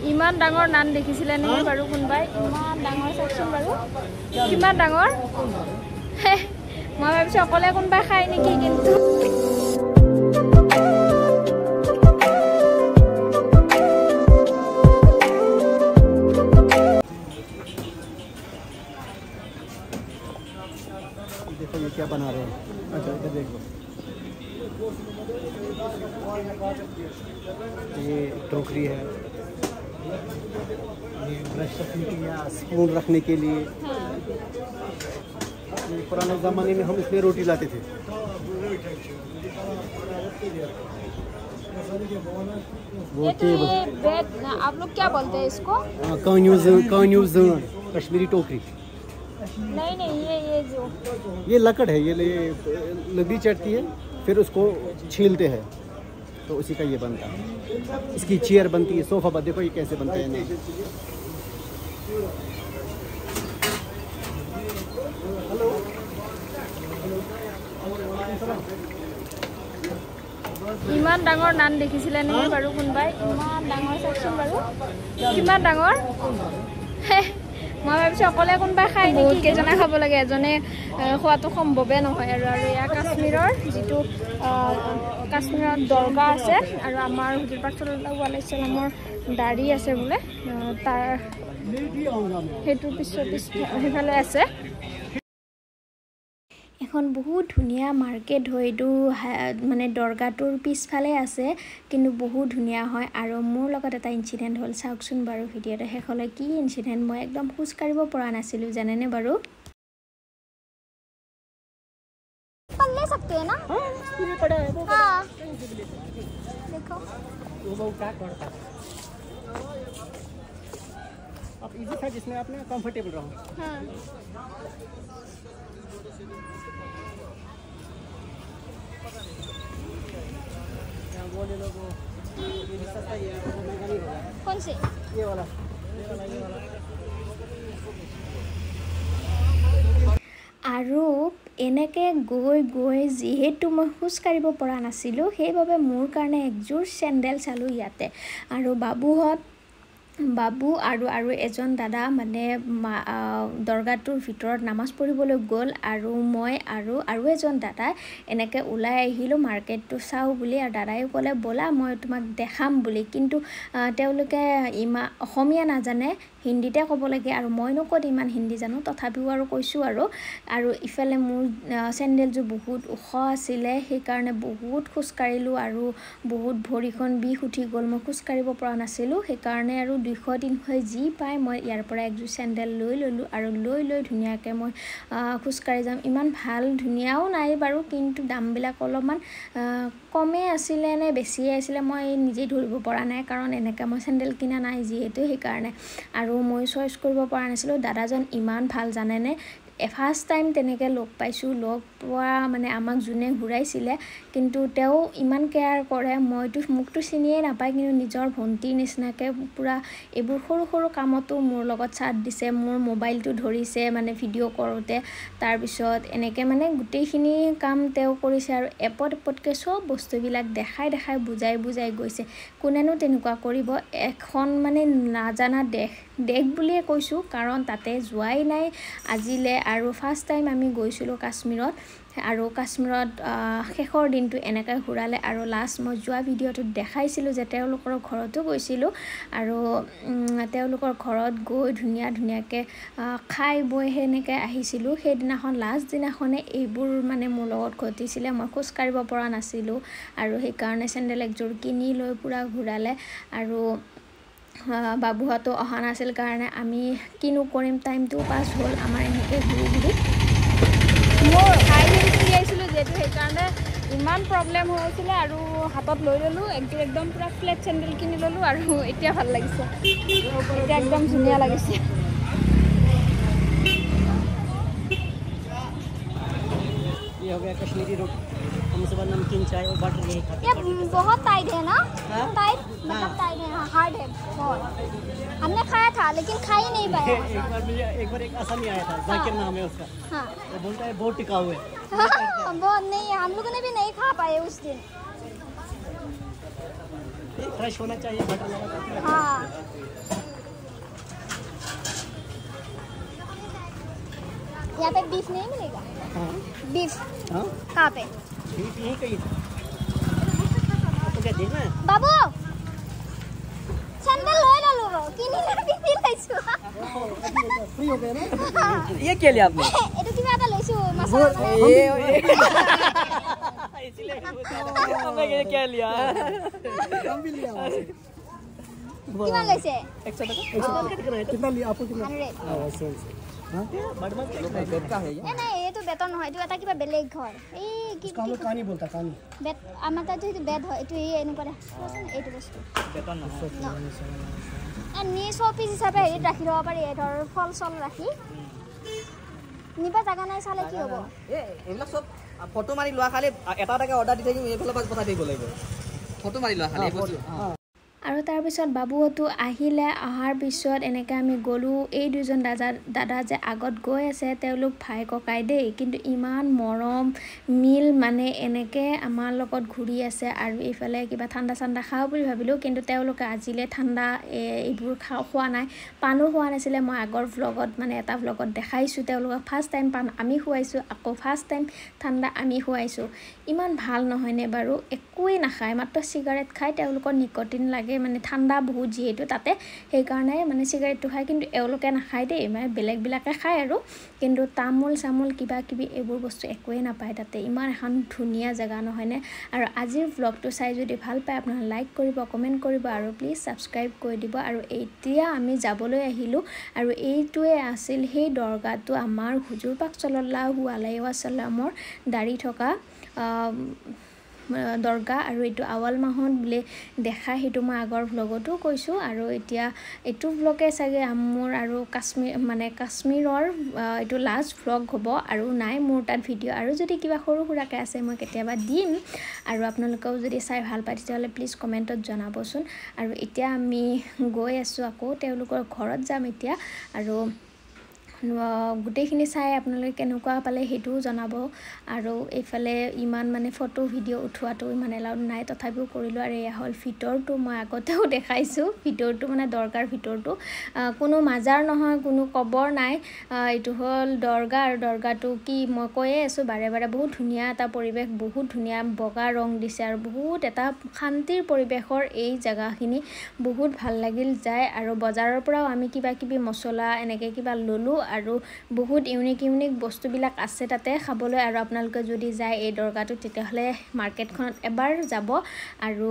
ইমান ডাঙৰ নান দেখিছিলে নেকি বাৰু কোনবাই? ইমান ডাঙৰ চাওকচোন বাৰু, কিমান ডাঙৰ। মই ভাবিছোঁ অকলে কোনবাই খায় নেকি, কিন্তু देखो ये क्या बना रहे हैं। अच्छा इधर देखो, ये टोकरी है, ये ब्रश रखने के लिए, स्पून रखने के लिए। ये पुराने ज़माने में हम इसमें रोटी लाते थे। वो ब्रेड, आप लोग क्या बोलते हैं इसको? कान्यूज़ कश्मीरी टोकरी। नहीं ये जो ये लकड़ है, ये लकड़ी चढ़ती है, फिर उसको छीलते हैं तो उसी का ये बनता है। इसकी चेयर बनती है, सोफ़ा। देखो ये कैसे बनता है ना। ইমান ডাঙৰ নান দেখিছিলে নেকি বাৰু কোনবাই? ইমান ডাঙৰ চাওকচোন বাৰু, কিমান ডাঙৰ। মই ভাবিছোঁ অকলে কোনবাই খায় নেকি, কেইজনে খাব লাগে, এজনে খোৱাটো সম্ভৱে নহয়। আৰু এয়া কাশ্মীৰৰ যিটো কাশ্মীৰত দৰগাহ আছে, আৰু আমাৰ হুজুৰ পাক সাল্লাল্লাহু আলাইহি সাল্লামৰ দাড়ি আছে বোলে, তাৰ সেইটো সেইফালে আছে। এখন বহুত ধুনীয়া মাৰ্কেট হয়, এইটো মানে দৰগাহটোৰ পিছফালে আছে, কিন্তু বহুত ধুনীয়া হয়। আৰু মোৰ লগত এটা ইনচিডেণ্ট হ'ল, চাওকচোন বাৰু ভিডিঅ'টো শেষলৈ। কি ইনচিডেণ্ট, মই একদম খোজ কাঢ়িব পৰা নাছিলোঁ, জানেনে বাৰু। ले सकते हैं ना? ये पड़ा है वो। हाँ देखो वो क्या करता है। आप इजी था जिसमें आप ना कंफर्टेबल रहो। हाँ वो ले लो, वो ये सस्ता ही है, वो महंगा नहीं होगा। कौन से? ये वाला। আৰু এনেকৈ গৈ গৈ যিহেতু মই খোজ কাঢ়িব পৰা নাছিলোঁ, সেইবাবে মোৰ কাৰণে একযোৰ চেণ্ডেল চালোঁ ইয়াতে। আৰু বাবু আৰু এজন দাদা মানে দৰগাহটোৰ ভিতৰত নামাজ পঢ়িবলৈ গ'ল, আৰু মই আৰু এজন দাদা এনেকৈ ওলাই আহিলোঁ মাৰ্কেটটো চাওঁ বুলি। আৰু দাদায়ো ক'লে ব'লা মই তোমাক দেখাম বুলি, কিন্তু তেওঁলোকে অসমীয়া নাজানে, হিন্দীতে ক'ব লাগে, আৰু মইনো ক'ত ইমান হিন্দী জানো, তথাপিও আৰু কৈছোঁ। আৰু ইফালে মোৰ চেণ্ডেলযোৰ বহুত ওখ আছিলে, সেইকাৰণে বহুত খোজকাঢ়িলোঁ, আৰু বহুত ভৰিখন বিষ উঠি গ'ল, মই খোজকাঢ়িব পৰা নাছিলোঁ। সেইকাৰণে আৰু 200-300 যি পায় মই ইয়াৰ পৰা একযোৰ চেণ্ডেল লৈ ল'লোঁ, আৰু লৈ ধুনীয়াকৈ মই খোজকাঢ়ি যাম। ইমান ভাল ধুনীয়াও নাই বাৰু, কিন্তু দামবিলাক অলপমান কমেই আছিলে নে বেছিয়ে আছিলে মই নিজেই ধৰিব পৰা নাই, কাৰণ এনেকৈ মই চেণ্ডেল কিনা নাই যিহেতু, সেইকাৰণে। আৰু মই চইচ কৰিব পৰা নাছিলোঁ। দাদাজন ইমান ভাল, জানেনে। ফাৰ্ষ্ট টাইম তেনেকৈ লগ পাইছোঁ, লগ পোৱা মানে আমাক যোনে ঘূৰাইছিলে, কিন্তু তেওঁ ইমান কেয়াৰ কৰে, মোকতো চিনিয়ে নাপায়, কিন্তু নিজৰ ভণ্টিৰ নিচিনাকৈ পূৰা এইবোৰ সৰু সৰু কামতো মোৰ লগত ছাথ দিছে। মোৰ মোবাইলটো ধৰিছে মানে ভিডিঅ' কৰোঁতে, তাৰপিছত এনেকৈ মানে গোটেইখিনি কাম তেওঁ কৰিছে, আৰু এপতকৈ চব বস্তুবিলাক দেখাই বুজাই গৈছে। কোনেনো তেনেকুৱা কৰিব, এখন মানে নাজানা দেশ বুলিয়ে কৈছোঁ, কাৰণ তাতে যোৱাই নাই আজিলৈ। আৰু ফাৰ্ষ্ট টাইম আমি গৈছিলোঁ কাশ্মীৰত, আৰু কাশ্মীৰত শেষৰ দিনটো এনেকৈ ঘূৰালে। আৰু লাষ্ট মই যোৱা ভিডিঅ'টোত দেখাইছিলোঁ যে তেওঁলোকৰ ঘৰতো গৈছিলোঁ, আৰু তেওঁলোকৰ ঘৰত গৈ ধুনীয়াকৈ খাই বৈ সেনেকৈ আহিছিলোঁ। সেইদিনাখন লাষ্ট দিনাখনে এইবোৰ মানে মোৰ লগত ঘটিছিলে। মই খোজ কাঢ়িব পৰা নাছিলোঁ, আৰু সেইকাৰণে চেণ্ডেল একযোৰ কিনি লৈ পূৰা ঘূৰালে। আৰু বাবুহঁতো অহা নাছিল কাৰণে আমি কিনো কৰিম, টাইমটোও পাছ হ'ল আমাৰ এনেকৈ ঘূৰি। মোৰ হাই হিল উলিয়াইছিলোঁ যিহেতু, সেইকাৰণে ইমান প্ৰব্লেম হৈ আছিলে, আৰু হাতত লৈ ল'লোঁ একযোৰ একদম পূৰা ফ্লেট চেণ্ডেল কিনি ল'লোঁ, আৰু এতিয়া ভাল লাগিছে, এতিয়া একদম ধুনীয়া লাগিছে। ये हो गया कश्मीरी रोटी, हम सुबह नमकीन चाय और बटर यही खाते हैं। ये बहुत टाइट है ना? टाइट मतलब टाइट है, हार्ड है बहुत। हमने खाया था लेकिन खा ही नहीं पाया। एक बार एक असमी आया था, जाकिर नाम है उसका। हाँ वो बोलता है बहुत टिकाऊ है। बहुत नहीं, हम लोगों ने भी नहीं खा पाए उस दिन। फ्रेश होना चाहिए, बटर लगा। हाँ यहाँ पे बीफ नहीं मिलेगा? बीफ कहाँ पे? यही कहीं आपको क्या देखना है? बाबू सैंडल ले लो किनी ले लाइছো फ्री हो गया ना ये क्या लिया आपने एटु किबा এটা লৈছো মছলা इसलिए हमने ये क्या लिया हम भी लिया किमान লৈছে 100 टका कितना लिया आपको कितना 100 हां बेड का है ये नहीं ये तो बेतन নহয় এটা কিবা বেলেগ ঘর এই কি इसका कहानी बोलता कहानी বেত আমাৰ তাত যদি বেদ হয় এটো এই এনেকুৱা এইটো বস্তু बेतन ना নি শপিস হিচাপে হেৰি ৰাখি ল'ব পাৰি এই ধৰ ফল চল ৰাখি নিবা জাগা নাই চালে কি হ'ব এ এইবিলাক সব ফটো মাৰি লোৱা খালি এটা টাকা অৰ্ডাৰ দি থাকিম এইফালে পাছ পঠাই দিব লাগিব ফটো মাৰি লোৱা খালি আৰু তাৰপিছত বাবুহতো আহিলে অহাৰ পিছত এনেকৈ আমি গ'লোঁ এই দুজন দাদা যে আগত গৈ আছে তেওঁলোক ভাই ককাই দেই কিন্তু ইমান মৰম মিল মানে এনেকৈ আমাৰ লগত ঘূৰি আছে আৰু এইফালে কিবা ঠাণ্ডা খাওঁ বুলি ভাবিলোঁ কিন্তু তেওঁলোকে আজিলে ঠাণ্ডা এইবোৰ খোৱা নাই পানো খোৱা নাছিলে মই আগৰ ভ্লগত মানে এটা ভ্লগত দেখাইছোঁ তেওঁলোকক ফাৰ্ষ্ট টাইম পান আমি খুৱাইছোঁ আকৌ ফাৰ্ষ্ট টাইম ঠাণ্ডা আমি খুৱাইছোঁ ইমান ভাল নহয়নে বাৰু একোৱেই নাখায় মাত্ৰ চিগাৰেট খায় তেওঁলোকৰ নিকটিন লাগে মানে ঠাণ্ডা বহুত যেহেতু তাতে সেই কাৰণে মানে সিগাৰেটটো খায় কিন্তু এওঁলোকে নাখায় দেই মানে বেলেগবিলাকে খায় আৰু কিন্তু তামোল চামোল কিবা কিবি এইবোৰ বস্তু একোৱেই নাপায় তাতে ইমান এখন ধুনীয়া জেগা নহয়নে আৰু আজিৰ ভ্লগটো চাই যদি ভাল পায় আপোনালোকে লাইক কৰিব কমেণ্ট কৰিব আৰু প্লিজ ছাবস্ক্ৰাইব কৰি দিব আৰু এতিয়া আমি যাবলৈ আহিলোঁ আৰু এইটোৱে আছিল সেই দৰগাহটো আমাৰ হুজুৰ পাক সাল্লাল্লাহু আলাইহি ওয়াসাল্লামৰ দাড়ি থকা দৰগা আৰু এইটো আৱাল মাহত বোলে দেখা সেইটো মই আগৰ ভ্লগতো কৈছোঁ আৰু এতিয়া এইটো ভ্লগে চাগে মোৰ আৰু কাশ্মীৰৰ এইটো লাষ্ট ভ্লগ হ'ব আৰু নাই মোৰ তাত ভিডিঅ' আৰু যদি কিবা সৰু সুৰাকৈ আছে মই কেতিয়াবা দিম আৰু আপোনালোকেও যদি চাই ভাল পায় তেতিয়াহ'লে প্লিজ কমেণ্টত জনাবচোন আৰু এতিয়া আমি গৈ আছোঁ আকৌ তেওঁলোকৰ ঘৰত যাম এতিয়া আৰু গোটেইখিনি চাই আপোনালোকে কেনেকুৱা পালে সেইটোও জনাব আৰু এইফালে ইমান মানে ফটো ভিডিঅ' উঠোৱাটো ইমান এলাউড নাই তথাপিও কৰিলোঁ আৰু এয়া হ'ল ভিতৰটো মই আগতেও দেখাইছোঁ ভিতৰটো মানে দৰগাৰ ভিতৰটো কোনো মাজাৰ নহয় কোনো কবৰ নাই এইটো হ'ল দৰগা আৰু দৰগাটো কি মই কৈয়ে আছোঁ বাৰে বাৰে বহুত ধুনীয়া এটা পৰিৱেশ বহুত ধুনীয়া বগা ৰং দিছে আৰু বহুত এটা শান্তিৰ পৰিৱেশৰ এই জেগাখিনি বহুত ভাল লাগিল যায় আৰু বজাৰৰ পৰাও আমি কিবা কিবি মছলা এনেকৈ কিবা ল'লোঁ আৰু বহুত ইউনিক বস্তুবিলাক আছে তাতে খাবলৈ আৰু আপোনালোকে যদি যায় এই দৰগাটো তেতিয়াহ'লে মাৰ্কেটখনত এবাৰ যাব আৰু